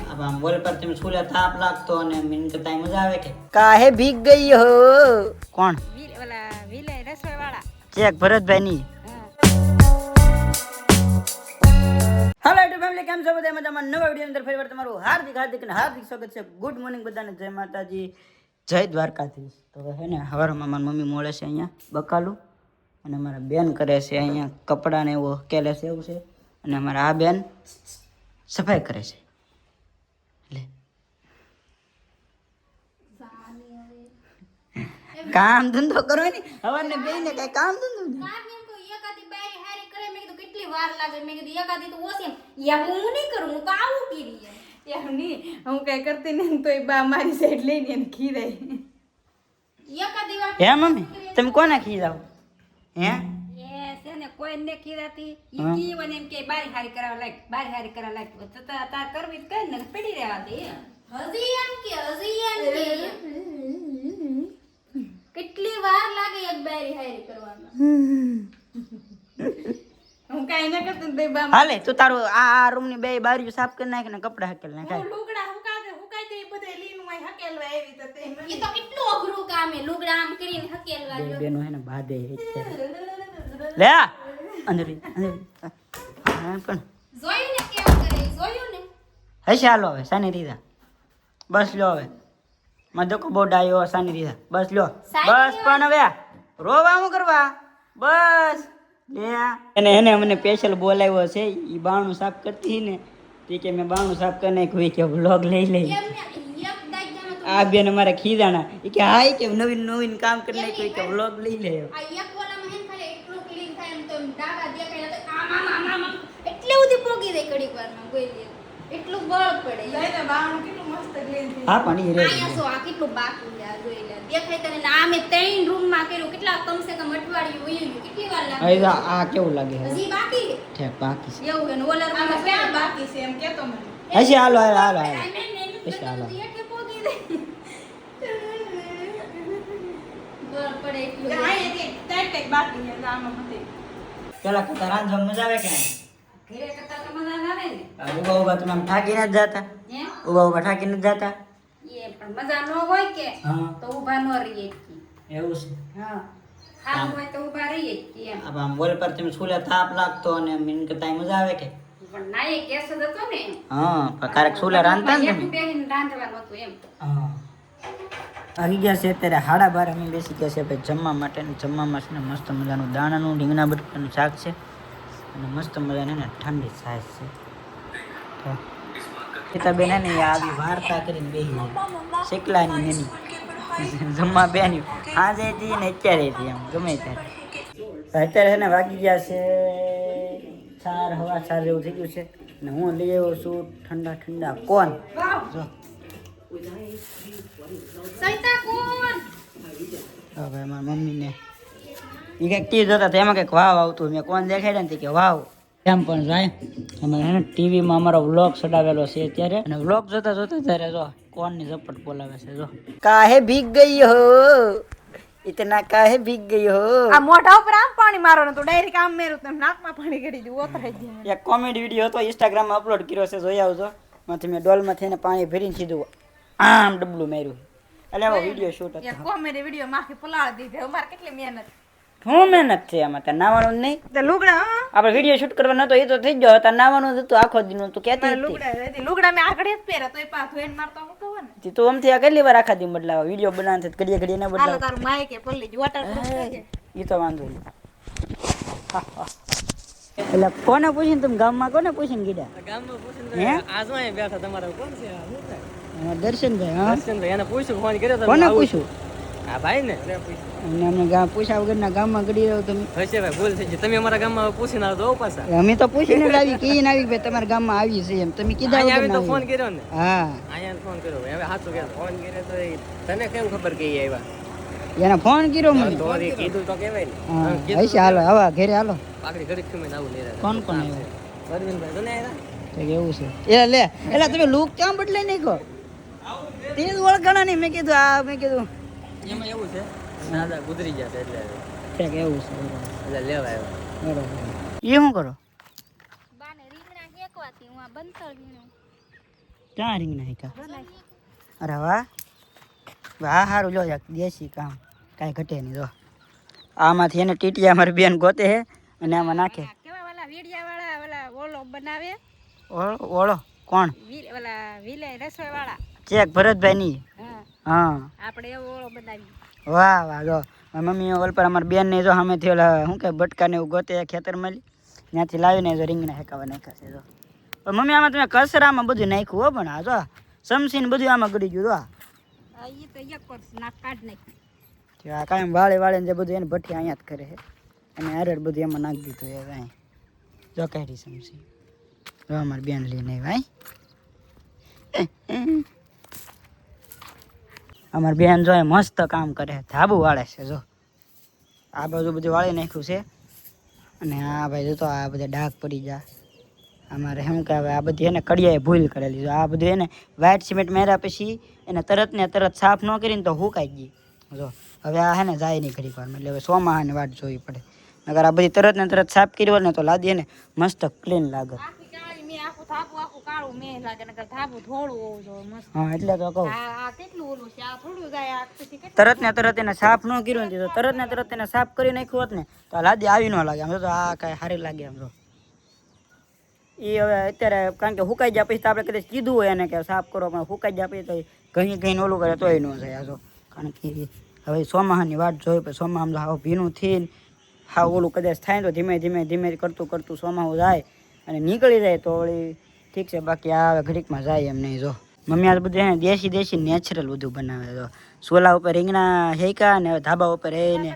अब हम बोल पर तुम स्कूल ताप लागतो અને મિન કરતા મજા આવે કે काहे भीग गई हो कौन ઓલા વિલે રસોઈ વાળા चेक भरतભાઈ ની हेलो टू फैमिली કેમ છો બધા મજામાં નવા વિડિયો અંદર ફરીવાર તમારું હાર્દિક સ્વાગત છે ગુડ મોર્નિંગ બધાને જય માતાજી જય દ્વારકાધીશ તો હે ને હવારમાં મારી મમ્મી મોળે છે અહીંયા બકાલું અને મારા બેન કરે છે અહીંયા કપડા ને એવો કેલે છે એવું છે અને અમારા આ બેન સફાઈ કરે છે લે કામ ધંધો કરો ને હવારને બેને કઈ કામ ધંધો વાર લાગે મેં કીધું એકાદી તો ઓછી યા હું નહીં કરું હું તો આવું કીધી યાર નહીં હું કઈ કરતી નહીં તો બા મારી સાઈડ લઈને એને ખીરાય એકાદી વાર હે મમ્મી તમે કોને ખીરાવ હે એ છે ને કોઈ ને ખીરાતી ઈ કી વને એમ કે બારી હારી કરાવ લાગ તો તાર કરવી કઈ ને પડી રહેવા દે હજી એમ કે કેટલી વાર લાગે એક બારી હારી કરવામાં હું કાઈ ન કરતી બે બા હાલે તું તારું આ રૂમ ની બે બારીઓ સાફ કરી નાખ ને કપડા હકેલ નાખ હું લુગડા હુકાઈ દે બધે લીન માં હકેલવા આવી તો તે ઈ તો કેટલું અઘરું કામ હે લુગડા આમ કરીને હકેલવા બે બેનો હે ને બાધે લે અંદર હા પણ જોયું ને કેમ કરે જોયું ને હે ચાલો હવે સાની રીધા બસ લ્યો હવે મધકો બહુ ડાયો સાની રીધા બસ લ્યો બસ પણ હવે રોવા હું કરવા બસ એને એને મને સ્પેશિયલ બોલાવ્યો છે ઈ બાણું સાફ કરતી ને તે કે મેં બાણું સાફ કરી નાખ્યું કે વ્લોગ લઈ લઈ આ બેન અમારે ખીજાણા ઈ કે હા કે નવીન કામ કરી નાખ્યું કે વ્લોગ લઈ લે આ એક વાળામાં હેન ખાલી એટલું ક્લીન થાય એમ તો ડાબા દેખાય તો આમ એટલે ઉધી પોગી દે કડીક વારમાં કોઈ લે એટલું બળ પડે લઈને બાણું કેટલું મસ્ત ક્લીન થાય હા પણ ઈ રે આયા સો આ કેટલું બાકી લે જોઈ લે દેખાય તને ને આમે 3 રૂમ માં કર્યું કેટલા કમ સે કમ અઠવાડિયું વયું કેટલી વાર લાગે આ કેવું લાગે હજી બાકી ઠેક બાકી છે એવું ને ઓલર માં ક્યાં બાકી છે એમ કેતો મને હશે હાલો હશે હાલો એટલે પોગી દે બળ પડે એટલું આ એક ટેક બાકી છે આમાં મતે પેલા કરતા રાંધવા મજા આવે કે ઘરે કરતા તો મજા ના આવે ને ઉભા તમે આમ થાકી નથી જાતા હે ઉભા થાકી નથી જાતા એ પણ મજા ન હોય કે હા તો ઊભા ન રહીએ એવું છે હા ખાવું હોય તો ઊભા રહીએ એમ अब हम बोल पर तुम स्कूल ताप लागतो અને મિન કરતા મજા આવે કે પણ નાયે કેસ જ હતો ને હા પણ કારક સુલે રાંધતા ને એક બેહીને રાંધવાનું હતું એમ હા આવી ગયા છે અત્યારે 12:30 અમે બેસી ગયા છે ભાઈ જમવા માટે ને જમવામાં છે ને મસ્ત મજાનું દાણાનું રીંગણા બટાકાનું શાક છે અને મસ્ત મજાની ને ઠંડી છાશ છે તો પિતાબેન ને આવી વાર્તા કરીને બેસી શેકલાની નેની જમવા બેની આજે હતી ને અત્યારે હતી એમ ગમે ત્યારે અત્યારે છે ને વાગી ગયા છે 4:15 જેવું થઈ ગયું છે ને હું લઈ આવ્યો છું ઠંડા કોણ જો સૈતા કોણ હવે મારા મમ્મીને એ કંઈક ટીવી જોતા તો એમાં કંઈક વાવ આવતું મેં કોણ દેખાડ્યા ને કે વાવ એમ પણ જાય અમારે ટીવીમાં અમારો વ્લોગ ચડાવેલો છે અત્યારે અને વ્લોગ જોતા ત્યારે જો કોણની ઝપટ બોલાવે છે જો કાહે ભીગ ગઈ હો ઇતના કાહે ભીગ ગઈ હો આ મોઢા ઉપર આમ પાણી મારો ને તો ડાયરેક્ટ આમ મેરું તેમ નાકમાં પાણી કરી દીધું ઓતરાઈ ગયું એક કોમેડી વિડીયો હતો ઇન્સ્ટાગ્રામમાં અપલોડ કર્યો છે જોઈ આવજો માંથી મેં ડોલમાં થઈને પાણી ભરીને સીધું આમ ડબલું માર્યું એટલે આવો વિડીયો શૂટ હતો એક કોમેડી વિડીયો માખી પલાળી દીધે અમારે કેટલી મહેનત શું મહેનત છે આમાં તાર નાવાનું જ નહીં તે લુગડા આપણે વિડીયો શૂટ કરવાનો હતો એ તો થઈ ગયો તાર નાવાનું જ હતું આખો દિન તું કહેતી હતી લુગડા મેં આગળ જ પહેર્યા તો એ પાછો એને મારતો હું કહું ને તું આમથી આ કેટલી વાર આખા દી બદલાવા વિડીયો બનાવશે ઘડીએ ના હાલો બદલાવ તારું માઈક એ પલ્લી જ વોટર એ તો વાંધો નહીં એટલે કોને પૂછીને તમે ગામમાં કોને પૂછીને ગીડા ગામમાં પૂછીને હે આજ અહીં બેઠા તમારા કોણ છે આ શું થાય? દર્શનભાઈ હા દર્શનભાઈ એને પૂછ્યું ફોન કર્યો તો કોને આવું પૂછ્યું આ ભાઈ ને અને અમને પૂછ્યા વગરના ગામમાં ગડી રહ્યો તમે હશે ભાઈ ભૂલ થઈ ગઈ તમે અમારા ગામમાં પૂછીને આવતો પાછા અમે તો પૂછીને જ આવી કહીને આવી ભાઈ તમારા ગામમાં આવી છે એમ તમે કીધા અહીંયા વગર આવી તો ના ફોન આવી. કર્યો ને હા અહીંયા ફોન કર્યો હવે સાચું કે ફોન કર્યો તો તને કેમ ખબર કે ઈ આવ્યા એને ફોન કર્યો મને તો વળી કીધું તો કહેવાય ને હા કીધું હશે હાલો હવે ઘરે હાલો પાકડી ઘડી ખમીને આવું લઈ રહ્યા કોણ કોણ આવ્યું અરવિંદભાઈ તો નહીં આવ્યા તો એવું છે એટલે લે એટલે તમે લુક કેમ બદલાઈ નાખ્યો તે જ ઓળખાણા નહીં મેં કીધું આ મેં કીધું એમાં એવું છે દાદા ગુજરી ગયા છે એટલે ઠીક એવું છે એટલે લેવા આવ્યા બરોબર એ શું કરો બાને રીંગણા હેકવાતી હું આ બંતર વીણું ક્યાં રીંગણા હેકા? અરે વાહ વાહ, સારું લો યાર, દેશી કામ કાંઈ ઘટે નહીં. જો આમાંથી એને ટીટિયા અમારી બેન ગોતે હે અને આમાં નાખે. કેવા વાલા વીડિયા વાળા વાલા ઓલો બનાવે ઓળો કોણ? ઓલા વિલે રસોઈ વાળા ચેક ભરતભાઈ ની. હા આપણે એવો ઓળો બનાવી. વાહ વાહ. જો મમ્મી ઓલ પર અમારી બેન ને જો સામેથી ઓલા શું કે બટકા ને એવું ગોતે ખેતરમાં ત્યાંથી લાવીને જો રીંગણા હેકાવા નાખ્યા છે. જો પણ મમ્મી આમાં તમે કચરામાં બધું નાખ્યું હો, પણ આ જો સમસીને બધું આમાં ગળી ગયું. જો એ તો એક વર્ષ નાક કાઢ નાખી. આ કાંઈ વાળે વાળે જે બધું એને ભઠ્ઠી અહીંયા જ કરે છે અને અરડ બધું એમાં નાખી દીધું હવે અહીં. જો કાઢી સમસી જો અમારી બેન લઈને ભાઈ. અમારી બેન જો મસ્ત કામ કરે, ધાબુ વાળે છે. જો આ બાજુ બધું વાળી નાખ્યું છે અને આ ભાઈ જો આ બધા ડાઘ પડી જાય. અમારે શું કે હવે આ બધી એને કડિયાએ ભૂલ કરેલી. જો આ બધું એને વ્હાઇટ સિમેન્ટ માર્યા પછી એને તરત ને તરત સાફ ન કરીને તો હુકાઈ ગઈ. જો હવે આ હે ને જાય નહીં ઘડીક વારમાં, એટલે હવે સોમાહાની વાટ જોવી પડે. નકર આ બધી તરત ને તરત સાફ કરી હોય ને તો લાદી એને મસ્ત ક્લીન લાગે. આખી કાળી મેં આખું કાળું મેં લાગે નકર ધાબુ થોડું હોવું જોઈએ મસ્ત. હા એટલે તો કહું આ કેટલું ઓલું છે, આ થોડું જાય આ પછી કેટલું. તરત ને તરત એને સાફ ન કર્યું ને તો તરત ને તરત એને સાફ કરી નાખ્યું હોત ને તો આ લાદી આવી ન લાગે. આમ તો આ કાંઈ સારી લાગે. આમ તો એ હવે અત્યારે કારણ કે હુકાઈ જાય પછી તો આપણે કદાચ કીધું હોય એને કે સાફ કરો, પણ હુકાઈ જાય પછી તો ઘણી ઘણી ઓલું કરે તોય ન થાય. જો કારણ કે હવે ચોમાસાની વાટ જોઈ પછી ચોમાસામાં તો હાવ ભીનું થઈને હાવ ઓલું કદાચ થાય તો ધીમે ધીમે ધીમે કરતું કરતું ચોમાસું જાય અને નીકળી જાય તો વળી ઠીક છે, બાકી આ હવે ઘડીકમાં જાય એમ નહીં. જો મમ્મી આ બધું એને દેશી દેશી નેચરલ બધું બનાવે. જો સોલા ઉપર રીંગણા હેકા ને હવે ધાબા ઉપર એને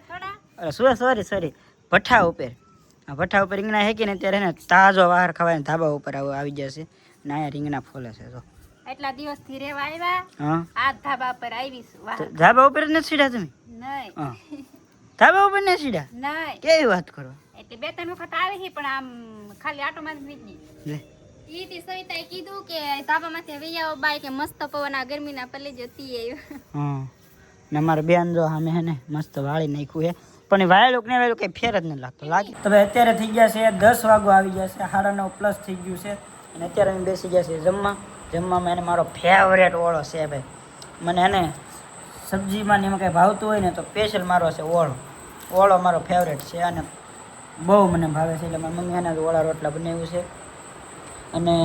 સોરી ભઠ્ઠા ઉપર ભઠ્ઠા ઉપર રીંગણા હેકીને ત્યારે એને તાજો બહાર ખવાય ધાબા ઉપર આવી જશે ને અહીંયા રીંગણા ફોલે છે. જો એટલા દિવસ થી રેવા આવ્યા. હા આ ધાબા પર આવીશ. ધાબા ઉપર જ નથી સીડા તમે? નહીં હા ધાબા ઉપર નથી સીડા? નહીં. કેવી વાત કરો? એટલે 2-3 વખત આવી છે પણ આમ ખાલી આટો માં વીજી. લે ઈ તે સવિતાએ કીધું કે ધાબામાંથી વહી આવો બાય કે મસ્ત પવન આ ગરમીના પલે જતી આવ્યો. હા ને અમારે બેન જો અમે હે ને મસ્ત વાળી નાખ્યું છે, પણ વાયેલું ને વાયેલું કંઈ ફેર જ નથી લાગતો. લાગે તો ભાઈ અત્યારે થઈ ગયા છે 10 વાગો આવી ગયા છે, 9:30+ થઈ ગયું છે અને અત્યારે અમે બેસી ગયા છે જમવામાં એને મારો ફેવરેટ ઓળો છે ભાઈ. મને એને સબ્જીમાં ને એમાં કંઈ ભાવતું હોય ને તો સ્પેશિયલ મારો છે ઓળો મારો ફેવરેટ છે અને બહુ મને ભાવે છે. એટલે મારી મમ્મી એના ઓળા રોટલા બનાવ્યું છે અને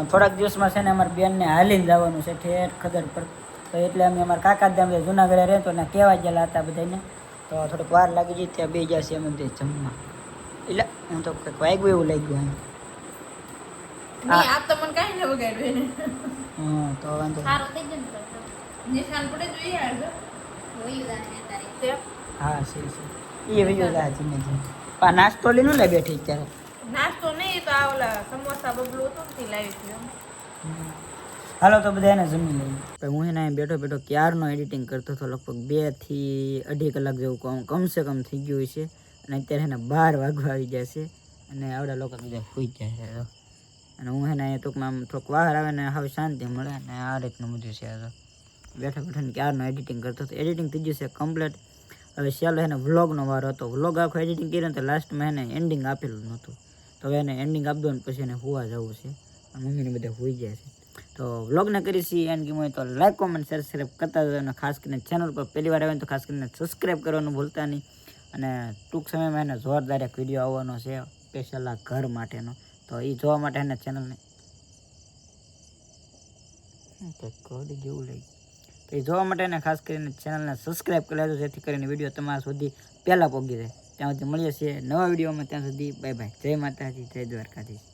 થોડાક દિવસમાં છે ને અમારી બેનને હાલીને જવાનું છે ઠેઠ ખદર પર. તો એટલે અમે અમારા કાકા ગામ જુનાગઢે રહેતો ને કહેવા ગયેલા હતા બધાને, તો થોડીક વાર લાગી જઈ ત્યાં બે જશે અમે બધે જમવા. એટલે હું તો કંઈક વાગ્યું એવું લાગ્યું એમ. આ તો મને કાઈ ન વગાડ્યું. હા તો વાંધો સારો થઈ ગયો ને નિશાન પડે જોઈએ આ જોઈ જાને તારી. હા છે એ વિડીયો લા ધીમે ધીમે પા નાસ્તો લઈને લે બેઠી અત્યારે. નાસ્તો નહીં તો આ ઓલા સમોસા બબલું હતું ને તે લાવી હતી. હાલો તો બધા એને જમી લઈએ. હું એને બેઠો બેઠો ક્યારનો એડિટિંગ કરતો હતો, લગભગ 2 થી 2.5 કલાક જેવું કમસે કમ થઈ ગયું છે અને અત્યારે એને 12 વાગવા આવી ગયા છે અને આવડા લોકો બધા સૂઈ ગયા છે. અને હું એને ટૂંકમાં આમ થોડુંક બહાર આવે ને હવે શાંતિ મળે ને આ રીતનું બધું છે. બેઠો બેઠો ને ક્યારનો એડિટિંગ કરતો હતો, એડિટિંગ થઈ ગયું છે કમ્પ્લીટ. હવે ચાલો એને વ્લોગનો વારો હતો. વ્લોગ આખો એડિટિંગ કર્યો તો લાસ્ટમાં એને એન્ડિંગ આપેલું નહોતું, તો હવે એને એન્ડિંગ આપી દો ને પછી એને સુવા જવું છે. મમ્મીને બધા સુઈ જાય છે. તો વ્લોગને કરીશી એન્ડ ગેમ હોય તો લાઈક કોમેન્ટ શેર સબસ્ક્રાઈબ કરતા જજો અને ખાસ કરીને ચેનલ પર પહેલી વાર આવે તો ખાસ કરીને સબસ્ક્રાઈબ કરવાનું ભૂલતા નહીં. અને ટૂંક સમયમાં એને જોરદાર એક વિડીયો આવવાનો છે સ્પેશિયલ આ ઘર માટેનો, તો એ જોવા માટે એને ચેનલને કોડી જેવું લાગ્યું તો એ જોવા માટે એને ખાસ કરીને ચેનલને સબસ્ક્રાઈબ કરી લેજો, જેથી કરીને વિડીયો તમારા સુધી પહેલાં પહોંચી જાય. ત્યાં સુધી મળીએ છીએ નવા વિડીયોમાં. ત્યાં સુધી બાય બાય. જય માતાજી, જય દ્વારકાધીશ.